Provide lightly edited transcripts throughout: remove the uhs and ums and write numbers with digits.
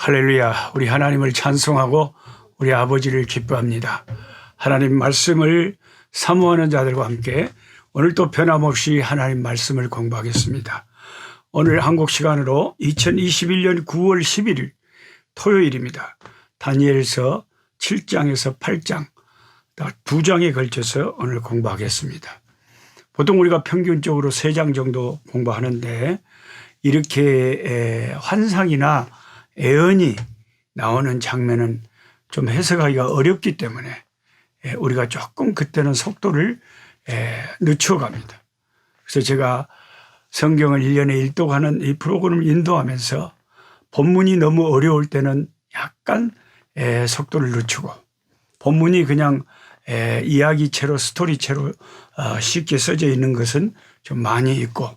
할렐루야. 우리 하나님을 찬송하고 우리 아버지를 기뻐합니다. 하나님 말씀을 사모하는 자들과 함께 오늘 또 변함없이 하나님 말씀을 공부하겠습니다. 오늘 한국 시간으로 2021년 9월 11일 토요일입니다. 다니엘서 7장에서 8장 두 장에 걸쳐서 오늘 공부하겠습니다. 보통 우리가 평균적으로 3장 정도 공부하는데 이렇게 환상이나 애언이 나오는 장면은 좀 해석하기가 어렵기 때문에 우리가 조금 그때는 속도를 늦춰 갑니다. 그래서 제가 성경을 1년에 일독하는 이 프로그램을 인도하면서 본문이 너무 어려울 때는 약간 속도를 늦추고 본문이 그냥 이야기체로 스토리체로 쉽게 써져 있는 것은 좀 많이 있고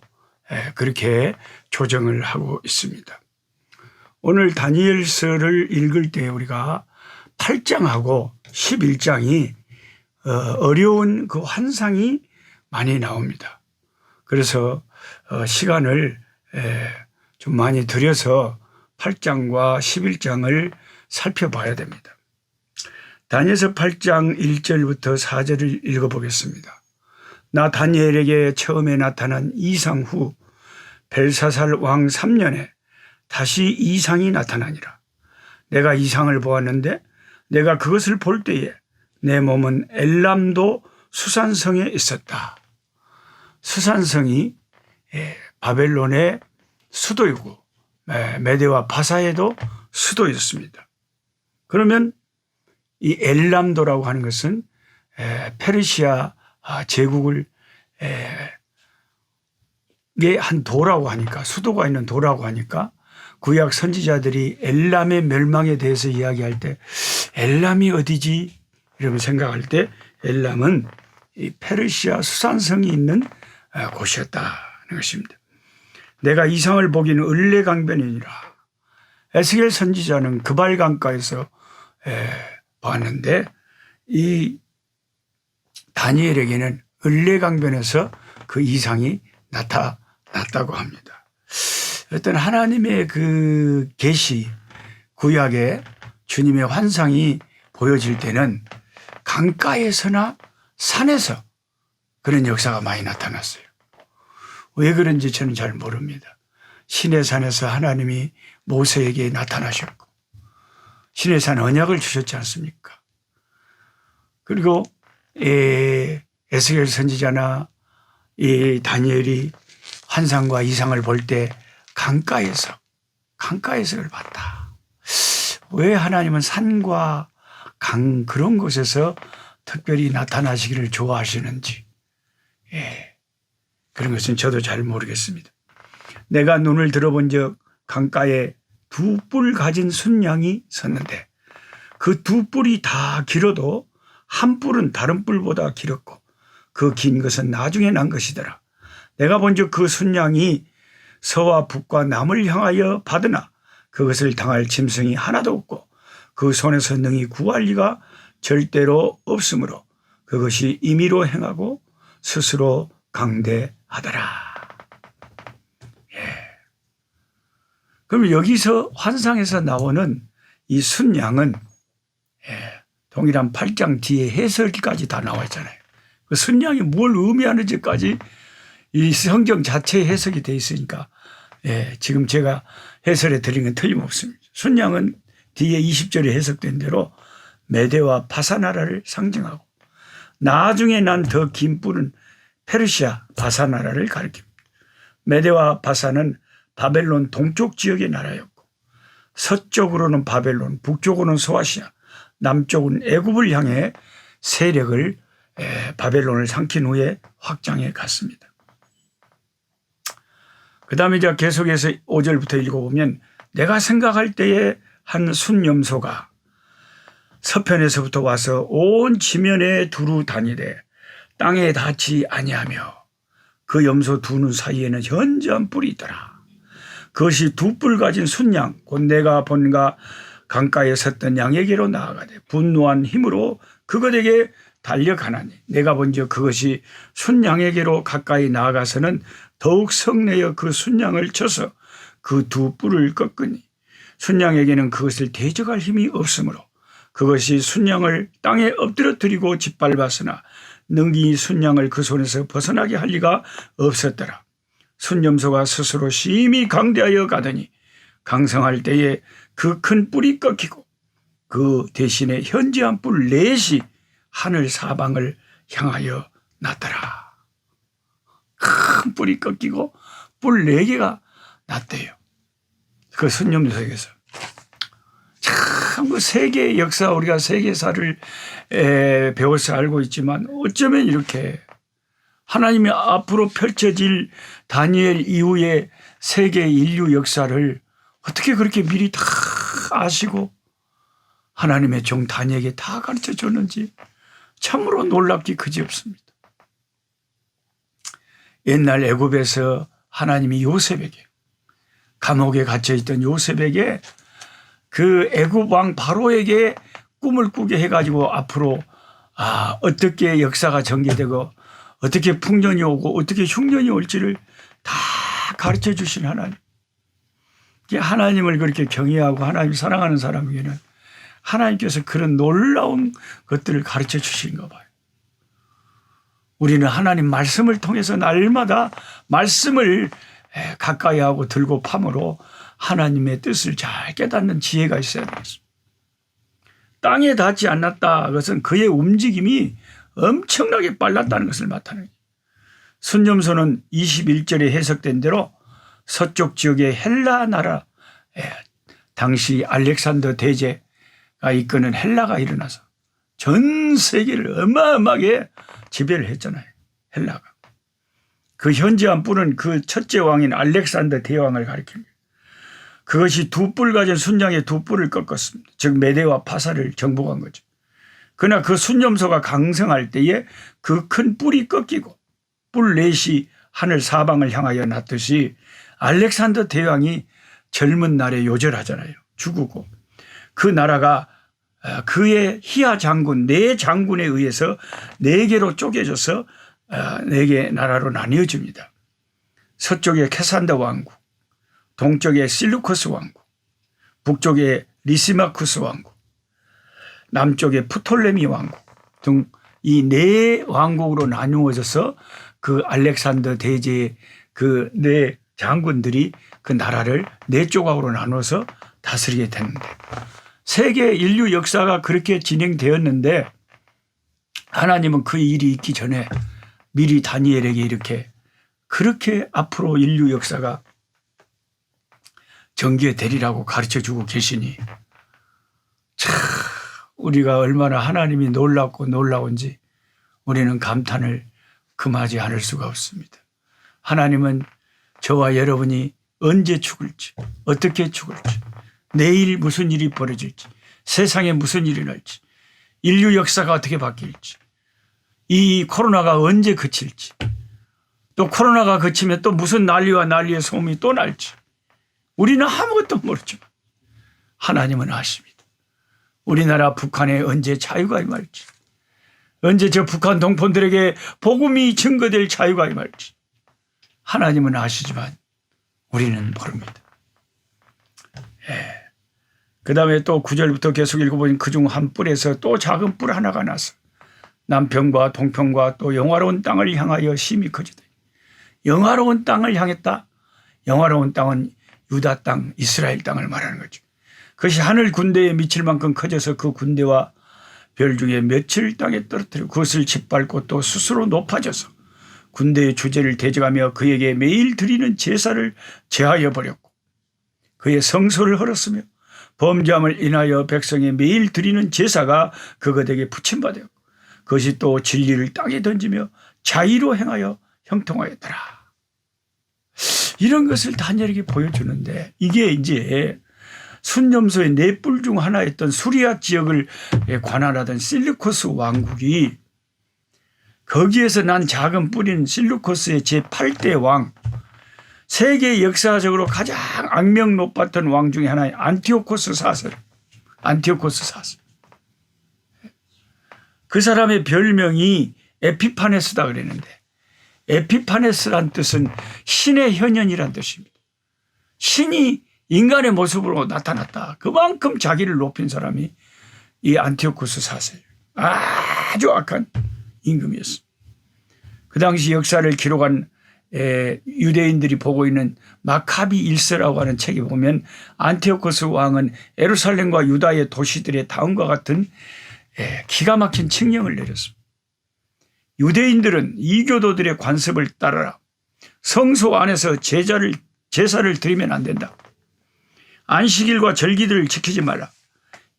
그렇게 조정을 하고 있습니다. 오늘 다니엘서를 읽을 때 우리가 8장하고 11장이 어려운 그 환상이 많이 나옵니다. 그래서 시간을 좀 많이 들여서 8장과 11장을 살펴봐야 됩니다. 다니엘서 8장 1절부터 4절을 읽어보겠습니다. 나 다니엘에게 처음에 나타난 이상 후 벨사살 왕 3년에 다시 이상이 나타나니라. 내가 이상을 보았는데 내가 그것을 볼 때에 내 몸은 엘람도 수산성에 있었다. 수산성이 바벨론의 수도이고 메대와 바사에도 수도였습니다. 그러면 이 엘람도라고 하는 것은 페르시아 제국을 한 도라고 하니까, 수도가 있는 도라고 하니까 구약 선지자들이 엘람의 멸망에 대해서 이야기할 때 엘람이 어디지? 이러면 생각할 때 엘람은 이 페르시아 수산성이 있는 곳이었다는 것입니다. 내가 이상을 보기는 을레강변이니라. 에스겔 선지자는 그발 강가에서 봤는데 이 다니엘에게는 을레강변에서 그 이상이 나타났다고 합니다. 어떤 하나님의 그 계시 구약에 주님의 환상이 보여질 때는 강가에서나 산에서 그런 역사가 많이 나타났어요. 왜 그런지 저는 잘 모릅니다. 시내산에서 하나님이 모세에게 나타나셨고 시내산 언약을 주셨지 않습니까? 그리고 에스겔 선지자나 이 다니엘이 환상과 이상을 볼 때 강가에서 그걸 봤다. 왜 하나님은 산과 강 그런 곳에서 특별히 나타나시기를 좋아하시는지 그런 것은 저도 잘 모르겠습니다. 내가 눈을 들어본 적 강가에 2뿔 가진 순양이 섰는데 그 2뿔이 다 길어도 한 뿔은 다른 뿔보다 길었고 그 긴 것은 나중에 난 것이더라. 내가 본 적 그 순양이 서와 북과 남을 향하여 받으나 그것을 당할 짐승이 하나도 없고 그 손에서 능히 구할 리가 절대로 없으므로 그것이 임의로 행하고 스스로 강대하더라. 그럼 여기서 환상에서 나오는 이 순양은 동일한 8장 뒤에 해설까지 다 나와 있잖아요. 그 순양이 뭘 의미하는지까지 이 성경 자체에 해석이 되어 있으니까 지금 제가 해설해 드린 건 틀림없습니다. 순양은 뒤에 20절에 해석된 대로 메대와 바사 나라를 상징하고 나중에 난 더 긴 뿔은 페르시아 바사 나라를 가리킵니다. 메대와 바사는 바벨론 동쪽 지역의 나라였고 서쪽으로는 바벨론, 북쪽으로는 소아시아, 남쪽은 애굽을 향해 세력을 바벨론을 삼킨 후에 확장해 갔습니다. 그 다음에 이제 계속해서 5절부터 읽어보면 내가 생각할 때에 한 순염소가 서편에서부터 와서 온 지면에 두루 다니되 땅에 닿지 아니하며 그 염소 두 눈 사이에는 현저한 뿔이 있더라. 그것이 2뿔 가진 순양 곧 내가 본가 강가에 섰던 양에게로 나아가되 분노한 힘으로 그것에게 달려가나니 내가 본 적 그것이 순양에게로 가까이 나아가서는 더욱 성내어 그 순양을 쳐서 그 2뿔을 꺾으니 순양에게는 그것을 대적할 힘이 없으므로 그것이 순양을 땅에 엎드러뜨리고 짓밟았으나 능히 순양을 그 손에서 벗어나게 할 리가 없었더라. 순염소가 스스로 심히 강대하여 가더니 강성할 때에 그 큰 뿔이 꺾이고 그 대신에 현저한 뿔 넷이 하늘 사방을 향하여 났더라. 큰 뿔이 꺾이고 뿔 4개가 났대요. 그 순염소에게서. 참 그 세계의 역사, 우리가 세계사를 배워서 알고 있지만 어쩌면 이렇게 하나님이 앞으로 펼쳐질 다니엘 이후의 세계 인류 역사를 어떻게 그렇게 미리 다 아시고 하나님의 종 다니엘에게 다 가르쳐 줬는지 참으로 놀랍기 그지없습니다. 옛날 애굽에서 하나님이 요셉에게, 감옥에 갇혀있던 요셉에게 그 애굽 왕 바로에게 꿈을 꾸게 해가지고 앞으로 어떻게 역사가 전개되고 어떻게 풍년이 오고 어떻게 흉년이 올지를 다 가르쳐 주신 하나님. 하나님을 그렇게 경외하고 하나님 사랑하는 사람에게는 하나님께서 그런 놀라운 것들을 가르쳐 주시는가 봐요. 우리는 하나님 말씀을 통해서 날마다 말씀을 가까이 하고 들고 팜으로 하나님의 뜻을 잘 깨닫는 지혜가 있어야 되겠습니다. 땅에 닿지 않았다. 그것은 그의 움직임이 엄청나게 빨랐다는 것을 나타내요. 순념소는 21절에 해석된 대로 서쪽 지역의 헬라 나라, 당시 알렉산더 대제가 이끄는 헬라가 일어나서 전 세계를 어마어마하게 지배를 했잖아요. 헬라가. 그 현저한 뿔은 그 첫째 왕인 알렉산더 대왕을 가리킵니다. 그것이 2뿔 가진 순양의 2뿔을 꺾었습니다. 즉 메대와 파사를 정복한 거죠. 그러나 그 순염소가 강성할 때에 그 큰 뿔이 꺾이고 뿔 넷이 하늘 사방을 향하여 났듯이 알렉산더 대왕이 젊은 날에 요절하잖아요. 죽고 그 나라가 그의 히야 장군 4장군에 의해서 4개로 쪼개져서 4개 나라로 나뉘어집니다. 서쪽에 케산더 왕국, 동쪽에 실루코스 왕국, 북쪽에 리시마쿠스 왕국, 남쪽에 프톨레미 왕국 등 이 4왕국으로 나누어져서 그 알렉산더 대제의 그 4장군들이 그 나라를 4조각으로 나눠서 다스리게 됐는데, 세계 인류 역사가 그렇게 진행되었는데 하나님은 그 일이 있기 전에 미리 다니엘에게 이렇게 그렇게 앞으로 인류 역사가 전개되리라고 가르쳐주고 계시니 참 우리가 얼마나 하나님이 놀랍고 놀라운지 우리는 감탄을 금하지 않을 수가 없습니다. 하나님은 저와 여러분이 언제 죽을지, 어떻게 죽을지, 내일 무슨 일이 벌어질지, 세상에 무슨 일이 날지, 인류 역사가 어떻게 바뀔지, 이 코로나가 언제 그칠지, 또 코로나가 그치면 또 무슨 난리와 난리의 소음이 또 날지 우리는 아무것도 모르지만 하나님은 아십니다. 우리나라 북한에 언제 자유가 임할지, 언제 저 북한 동포들에게 복음이 증거될 자유가 임할지 하나님은 아시지만 우리는 모릅니다. 그 다음에 또 9절부터 계속 읽어보니 그중 한 뿔에서 또 작은 뿔 하나가 나서 남편과 동편과 또 영화로운 땅을 향하여 심히 커지더니, 영화로운 땅을 향했다. 영화로운 땅은 유다 땅, 이스라엘 땅을 말하는 거죠. 그것이 하늘 군대에 미칠 만큼 커져서 그 군대와 별 중에 며칠 땅에 떨어뜨리고 그것을 짓밟고 또 스스로 높아져서 군대의 주제를 대적하며 그에게 매일 드리는 제사를 제하여 버렸고 그의 성소를 헐었으며 범죄함을 인하여 백성에 매일 드리는 제사가 그것에게 붙임받았고 그것이 또 진리를 땅에 던지며 자의로 행하여 형통하였더라. 이런 것을 다니엘에게 보여주는데, 이게 이제 순염소의 4뿔 중 하나였던 수리아 지역을 관할하던 실루코스 왕국이 거기에서 난 작은 뿔인 실루코스의 제8대 왕, 세계 역사적으로 가장 악명 높았던 왕 중에 하나인 안티오코스 4세. 그 사람의 별명이 에피파네스다 그랬는데, 에피파네스란 뜻은 신의 현현이란 뜻입니다. 신이 인간의 모습으로 나타났다. 그만큼 자기를 높인 사람이 이 안티오코스 4세. 아주 악한 임금이었습니다. 그 당시 역사를 기록한 유대인들이 보고 있는 마카비 일서라고 하는 책에 보면 안티오코스 왕은 예루살렘과 유다의 도시들의 다음과 같은 기가 막힌 칙령을 내렸습니다. 유대인들은 이교도들의 관습을 따르라. 성소 안에서 제사를 드리면 안 된다. 안식일과 절기들을 지키지 말라.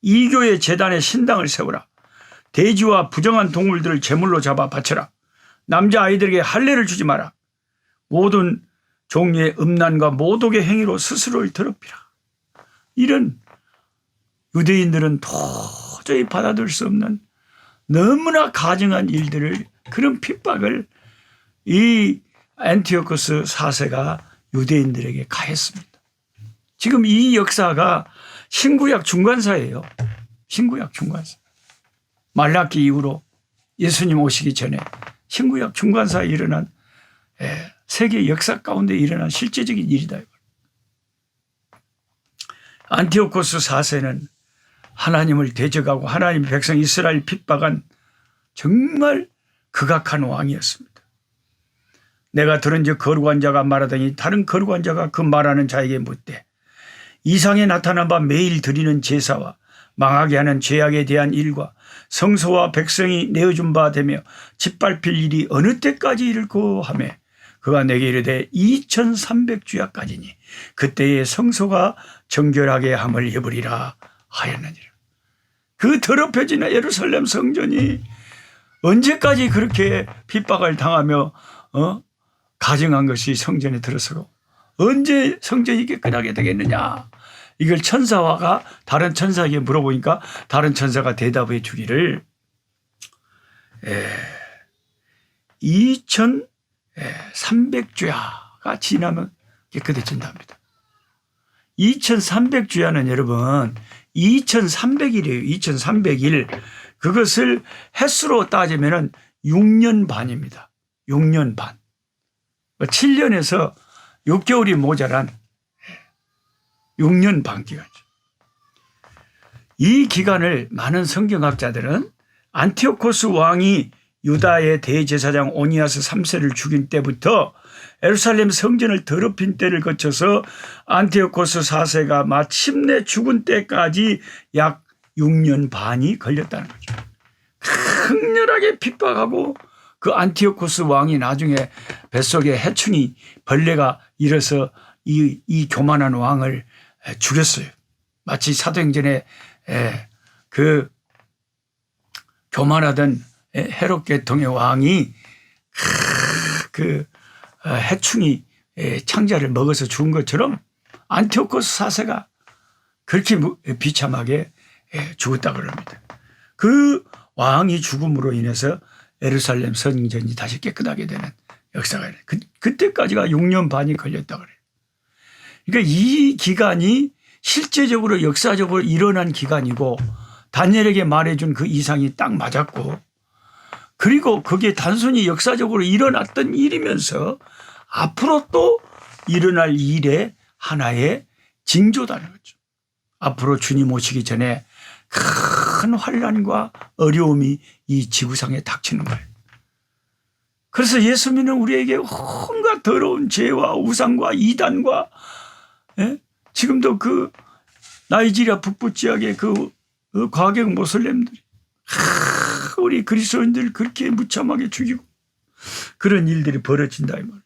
이교의 제단에 신당을 세우라. 돼지와 부정한 동물들을 제물로 잡아 바쳐라. 남자아이들에게 할례를 주지 마라. 모든 종류의 음란과 모독의 행위로 스스로를 더럽히라. 이런 유대인들은 도저히 받아들일 수 없는 너무나 가증한 일들을, 그런 핍박을 이 안티오코스 4세가 유대인들에게 가했습니다. 지금 이 역사가 신구약 중간사예요. 신구약 중간사. 말라기 이후로 예수님 오시기 전에 신구약 중간사에 일어난 세계 역사 가운데 일어난 실제적인 일이다. 안티오코스 4세는 하나님을 대적하고 하나님 백성 이스라엘 핍박한 정말 극악한 왕이었습니다. 내가 들은즉 거룩한 자가 말하더니 다른 거룩한 자가 그 말하는 자에게 묻되 이상에 나타난 바 매일 드리는 제사와 망하게 하는 죄악에 대한 일과 성소와 백성이 내어준 바 되며 짓밟힐 일이 어느 때까지 이를꼬 하며 그가 내게 이르되 2300주야까지니 그때의 성소가 정결하게 함을 입으리라 하였느니라. 그 더럽혀지는 예루살렘 성전이 언제까지 그렇게 핍박을 당하며 가증한 것이 성전에 들어서고 언제 성전이 깨끗하게 되겠느냐. 이걸 천사가 다른 천사에게 물어보니까 다른 천사가 대답해 주기를 2300주야가 지나면 깨끗해진다 합니다. 2300주야는 여러분 2300일이에요. 2300일. 그것을 횟수로 따지면 6년 반입니다. 6년 반. 7년에서 6개월이 모자란 6년 반 기간이죠. 이 기간을 많은 성경학자들은 안티오코스 왕이 유다의 대제사장 오니아스 3세를 죽인 때부터 예루살렘 성전을 더럽힌 때를 거쳐서 안티오코스 4세가 마침내 죽은 때까지 약 6년 반이 걸렸다는 거죠. 강렬하게 핍박하고 그 안티오코스 왕이 나중에 뱃속에 해충이 벌레가 일어서 이 교만한 왕을 죽였어요. 마치 사도행전에 그 교만하던 헤롯 계통의 왕이 그 해충이 창자를 먹어서 죽은 것처럼 안티오코스 4세가 그렇게 비참하게 죽었다고 합니다. 그 왕이 죽음으로 인해서 예루살렘 성전이 다시 깨끗하게 되는 역사가 있어요. 그때까지가 6년 반이 걸렸다고 그래요. 그러니까 이 기간이 실제적으로 역사적으로 일어난 기간이고 다니엘에게 말해준 그 이상이 딱 맞았고, 그리고 그게 단순히 역사적으로 일어났던 일이면서 앞으로 또 일어날 일의 하나의 징조다는 거죠. 앞으로 주님 오시기 전에 큰 환난과 어려움이 이 지구상에 닥치는 거예요. 그래서 예수 믿는 우리에게 온갖 더러운 죄와 우상과 이단과 지금도 그 나이지리아 북부 지역의 그 과격 모슬렘들이 우리 그리스도인들 그렇게 무참하게 죽이고 그런 일들이 벌어진다 이 말이죠.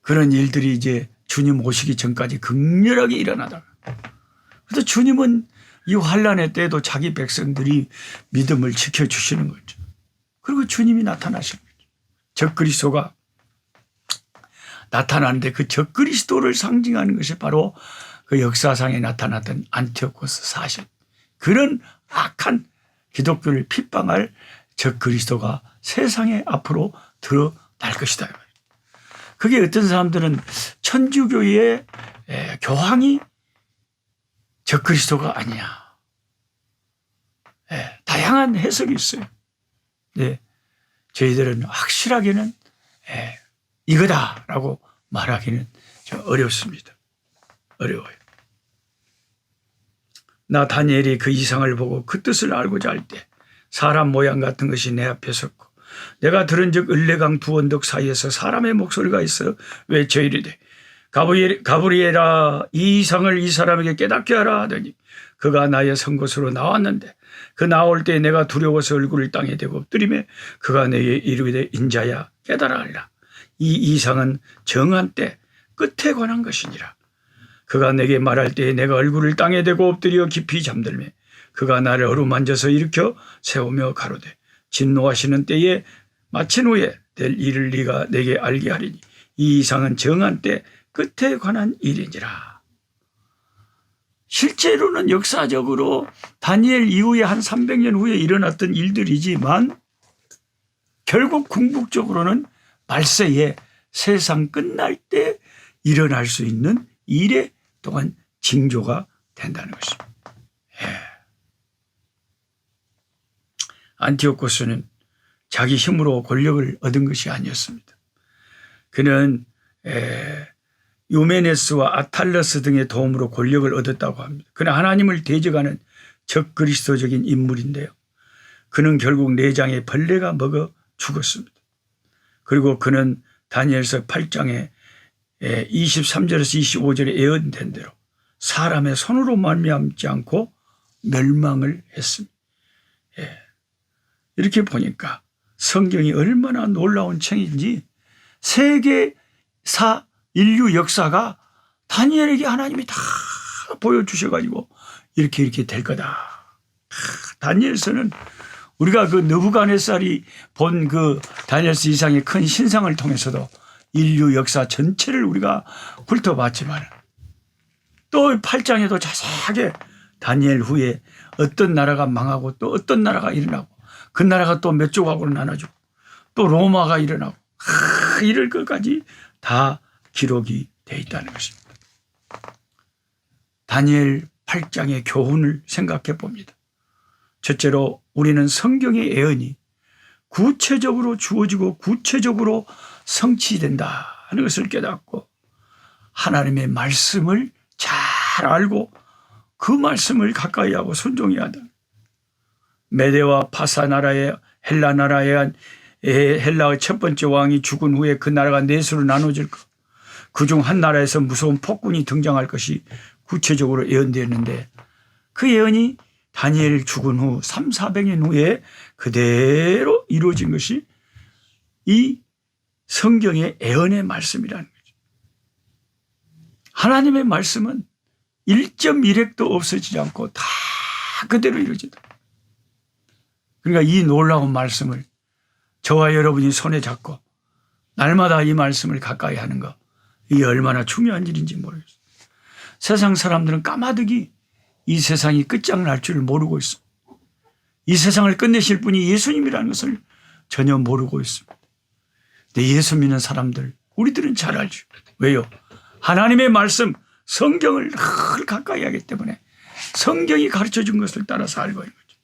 그런 일들이 이제 주님 오시기 전까지 극렬하게 일어나다가, 그래서 주님은 이 환난의 때에도 자기 백성들이 믿음을 지켜주시는 거죠. 그리고 주님이 나타나시는 거죠. 적그리스도가 나타나는데 그 적그리스도를 상징하는 것이 바로 그 역사상에 나타났던 안티오코스 4세, 그런 악한 기독교를 핍박할 적그리스도가 세상에 앞으로 드러날 것이다. 그게 어떤 사람들은 천주교의 교황이 적그리스도가 아니냐. 다양한 해석이 있어요. 네, 저희들은 확실하게는 이거다라고 말하기는 어렵습니다. 어려워요. 나 다니엘이 그 이상을 보고 그 뜻을 알고자 할 때 사람 모양 같은 것이 내 앞에 섰고 내가 들은즉 을레강 두 언덕 사이에서 사람의 목소리가 있어 외쳐 이르되 가브리엘아 이 이상을 이 사람에게 깨닫게 하라 하더니 그가 나의 선 곳으로 나왔는데 그 나올 때 내가 두려워서 얼굴을 땅에 대고 엎드리매 그가 내게 이르되 인자야 깨달아 알라. 이 이상은 정한 때 끝에 관한 것이니라. 그가 내게 말할 때에 내가 얼굴을 땅에 대고 엎드려 깊이 잠들매 그가 나를 어루만져서 일으켜 세우며 가로되 진노하시는 때에 마친 후에 될 일을 네가 내게 알게 하리니 이 이상은 정한 때 끝에 관한 일이니라. 실제로는 역사적으로 다니엘 이후에 한 300년 후에 일어났던 일들이지만 결국 궁극적으로는 말세에 세상 끝날 때 일어날 수 있는 일의 또한 징조가 된다는 것입니다. 안티오코스는 자기 힘으로 권력을 얻은 것이 아니었습니다. 그는 유메네스와 아탈러스 등의 도움으로 권력을 얻었다고 합니다. 그는 하나님을 대적하는 적그리스도적인 인물인데요. 그는 결국 내장에 벌레가 먹어 죽었습니다. 그리고 그는 다니엘서 8장에 23절에서 25절에 예언된 대로 사람의 손으로 말미암지 않고 멸망을 했습니다. 이렇게 보니까 성경이 얼마나 놀라운 책인지 세계사 인류 역사가 다니엘에게 하나님이 다 보여주셔가지고 이렇게 될 거다. 다니엘서는 우리가 그 느부갓네살이 본 그 다니엘서 이상의 큰 신상을 통해서도 인류 역사 전체를 우리가 훑어봤지만 또 8장에도 자세하게 다니엘 후에 어떤 나라가 망하고 또 어떤 나라가 일어나고 그 나라가 또 몇 조각으로 나눠지고 또 로마가 일어나고 이럴 것까지 다 기록이 되어 있다는 것입니다. 다니엘 8장의 교훈을 생각해 봅니다. 첫째로 우리는 성경의 예언이 구체적으로 주어지고 구체적으로 성취된다는 것을 깨닫고 하나님의 말씀을 잘 알고 그 말씀을 가까이 하고 순종해야 한다. 메데와 파사 나라의 헬라 나라의 헬라의 첫 번째 왕이 죽은 후에 그 나라가 넷으로 나눠질 것. 그중 한 나라에서 무서운 폭군이 등장할 것이 구체적으로 예언되었는데 그 예언이 다니엘 죽은 후 300~400년 후에 그대로 이루어진 것이 이 성경의 예언의 말씀이라는 거죠. 하나님의 말씀은 1.1획도 없어지지 않고 다 그대로 이루어진다. 그러니까 이 놀라운 말씀을 저와 여러분이 손에 잡고 날마다 이 말씀을 가까이 하는 것, 이게 얼마나 중요한 일인지 모르겠어요. 세상 사람들은 까마득히 이 세상이 끝장날 줄을 모르고 있습니다. 이 세상을 끝내실 분이 예수님이라는 것을 전혀 모르고 있습니다. 근데 예수 믿는 사람들, 우리들은 잘 알죠. 왜요? 하나님의 말씀, 성경을 늘 가까이 하기 때문에 성경이 가르쳐 준 것을 따라서 알고 있는 거죠.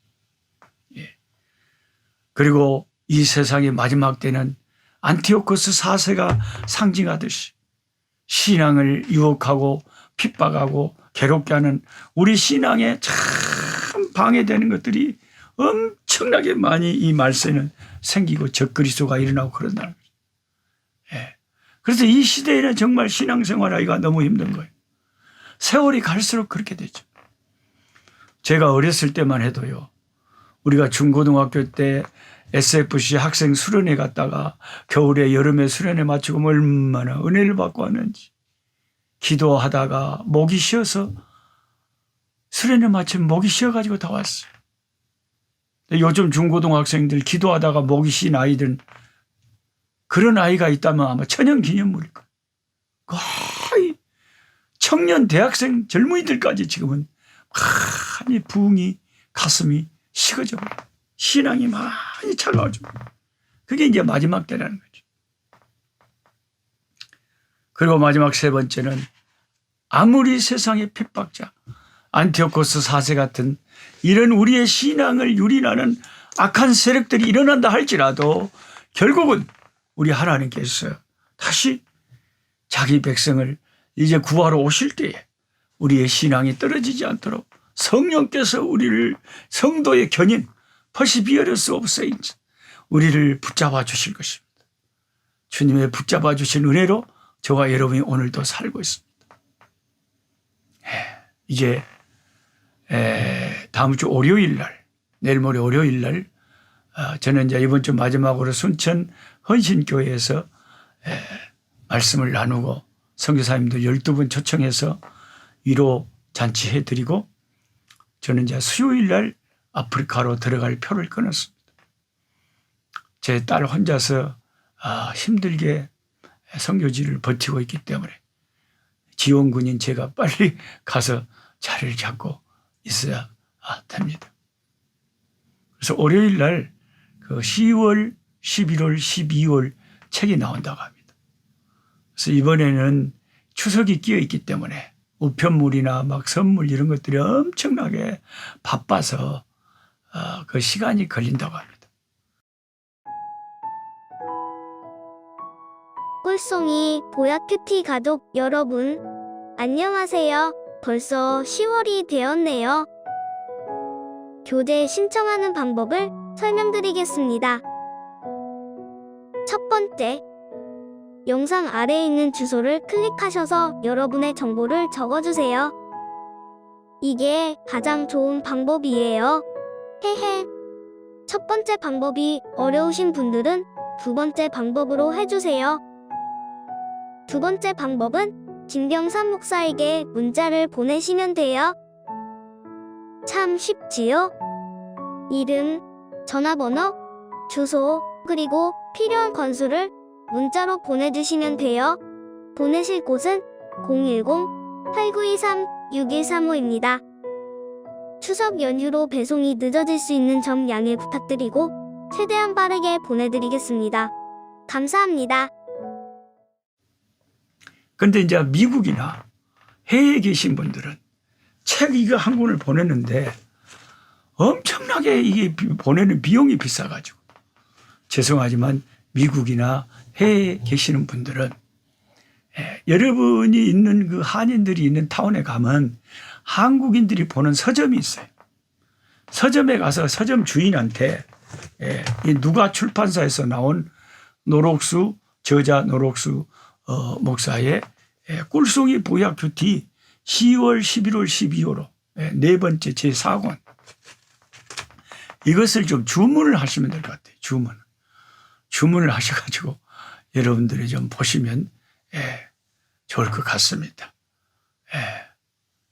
예. 그리고 이 세상의 마지막 때는 안티오코스 4세가 상징하듯이 신앙을 유혹하고 핍박하고 괴롭게 하는 우리 신앙에 참 방해되는 것들이 엄청나게 많이 이 말세는 생기고 적그리스도가 일어나고 그런다는 거죠. 예. 그래서 이 시대에는 정말 신앙생활하기가 너무 힘든 거예요. 세월이 갈수록 그렇게 되죠. 제가 어렸을 때만 해도요. 우리가 중고등학교 때 SFC 학생 수련회 갔다가 겨울에 여름에 수련회 마치고 얼마나 은혜를 받고 왔는지 기도하다가 목이 쉬어서 수련회 마치면 목이 쉬어가지고 다 왔어요. 요즘 중고등학생들 기도하다가 목이 쉰 아이들 그런 아이가 있다면 아마 천연기념물일 거예요. 거의 청년 대학생 젊은이들까지 지금은 많이 부흥이 가슴이 식어져 버려요. 신앙이 많이 차가워져. 그게 이제 마지막 때라는 거죠. 그리고 마지막 세 번째는 아무리 세상의 핍박자 안티오코스 4세 같은 이런 우리의 신앙을 유린하는 악한 세력들이 일어난다 할지라도 결국은 우리 하나님께서 다시 자기 백성을 이제 구하러 오실 때에 우리의 신앙이 떨어지지 않도록 성령께서 우리를 성도의 견인 퍼시비어러스 오브 세인츠 우리를 붙잡아 주실 것입니다. 주님의 붙잡아 주신 은혜로 저와 여러분이 오늘도 살고 있습니다. 이제 다음 주 월요일 날, 내일 모레 월요일 날 저는 이제 이번 주 마지막으로 순천 헌신교회에서 말씀을 나누고 선교사님들 12분 초청해서 위로 잔치해 드리고 저는 이제 수요일 날 아프리카로 들어갈 표를 끊었습니다. 제 딸 혼자서 힘들게 선교지를 버티고 있기 때문에 지원군인 제가 빨리 가서 자리를 잡고 있어야 됩니다. 그래서 월요일 날 그 10월, 11월, 12월 책이 나온다고 합니다. 그래서 이번에는 추석이 끼어 있기 때문에 우편물이나 막 선물 이런 것들이 엄청나게 바빠서 그 시간이 걸린다고 합니다. 꿀송이 보약 큐티 가족 여러분, 안녕하세요. 벌써 10월이 되었네요. 교재 신청하는 방법을 설명드리겠습니다. 첫 번째, 영상 아래에 있는 주소를 클릭하셔서 여러분의 정보를 적어주세요. 이게 가장 좋은 방법이에요. 헤헤. 첫 번째 방법이 어려우신 분들은 두 번째 방법으로 해주세요. 두 번째 방법은 김병삼 목사에게 문자를 보내시면 돼요. 참 쉽지요? 이름, 전화번호, 주소, 그리고 필요한 건수를 문자로 보내주시면 돼요. 보내실 곳은 010-8923-6135입니다. 추석 연휴로 배송이 늦어질 수 있는 점 양해 부탁드리고 최대한 빠르게 보내드리겠습니다. 감사합니다. 근데 이제 미국이나 해외에 계신 분들은 책 이거 한 권을 보내는데 엄청나게 이게 보내는 비용이 비싸가지고 죄송하지만 미국이나 해외에 계시는 분들은 여러분이 있는 그 한인들이 있는 타운에 가면 한국인들이 보는 서점이 있어요. 서점에 가서 서점 주인한테 이 누가 출판사에서 나온 노록수 저자 노록수 목사의 꿀송이 보약 큐티 10월, 11월, 12월로 네 번째 제4권 이것을 좀 주문을 하시면 될 것 같아요. 주문을 하셔가지고 여러분들이 좀 보시면 좋을 것 같습니다.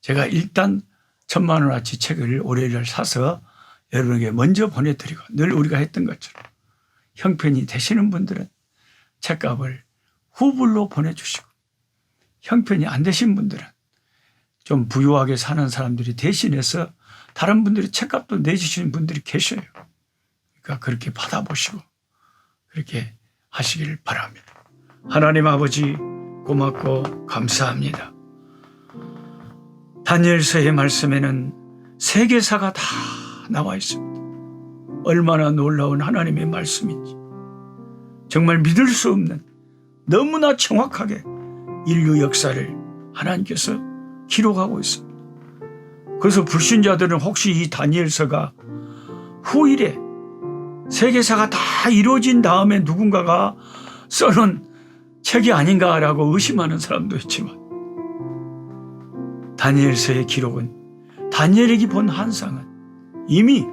제가 일단 1,000,000원어치 책을 월요일 날 사서 여러분에게 먼저 보내드리고 늘 우리가 했던 것처럼 형편이 되시는 분들은 책값을 후불로 보내주시고 형편이 안 되신 분들은 좀 부유하게 사는 사람들이 대신해서 다른 분들이 책값도 내주시는 분들이 계셔요. 그러니까 그렇게 받아보시고 그렇게 하시길 바랍니다. 하나님 아버지 고맙고 감사합니다. 다니엘서의 말씀에는 세계사가 다 나와 있습니다. 얼마나 놀라운 하나님의 말씀인지 정말 믿을 수 없는 너무나 정확하게 인류 역사를 하나님께서 기록하고 있습니다. 그래서 불신자들은 혹시 이 다니엘서가 후일에 세계사가 다 이루어진 다음에 누군가가 써놓은 책이 아닌가라고 의심하는 사람도 있지만 다니엘서의 기록은 다니엘에게 본 환상은 이미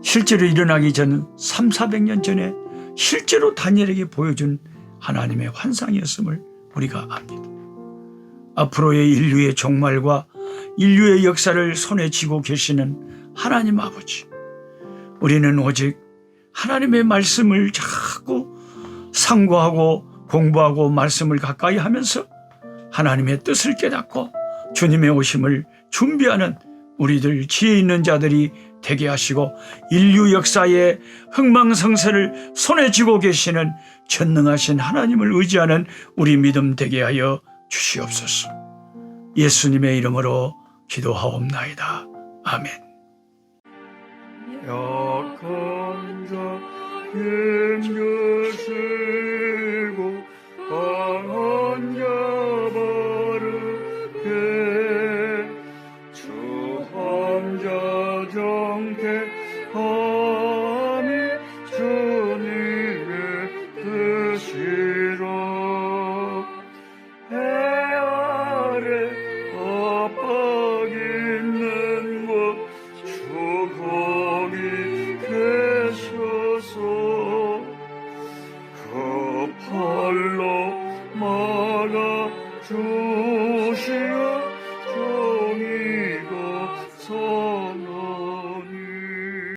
실제로 일어나기 전 300-400년 전에 실제로 다니엘에게 보여준 하나님의 환상이었음을 우리가 압니다. 앞으로의 인류의 종말과 인류의 역사를 손에 쥐고 계시는 하나님 아버지, 우리는 오직 하나님의 말씀을 자꾸 상고하고 공부하고 말씀을 가까이 하면서 하나님의 뜻을 깨닫고 주님의 오심을 준비하는 우리들 지혜 있는 자들이 되게 하시고 인류 역사의 흥망성쇠를 손에 쥐고 계시는 전능하신 하나님을 의지하는 우리 믿음 되게 하여 주시옵소서. 예수님의 이름으로 기도하옵나이다. 아멘. 약한 자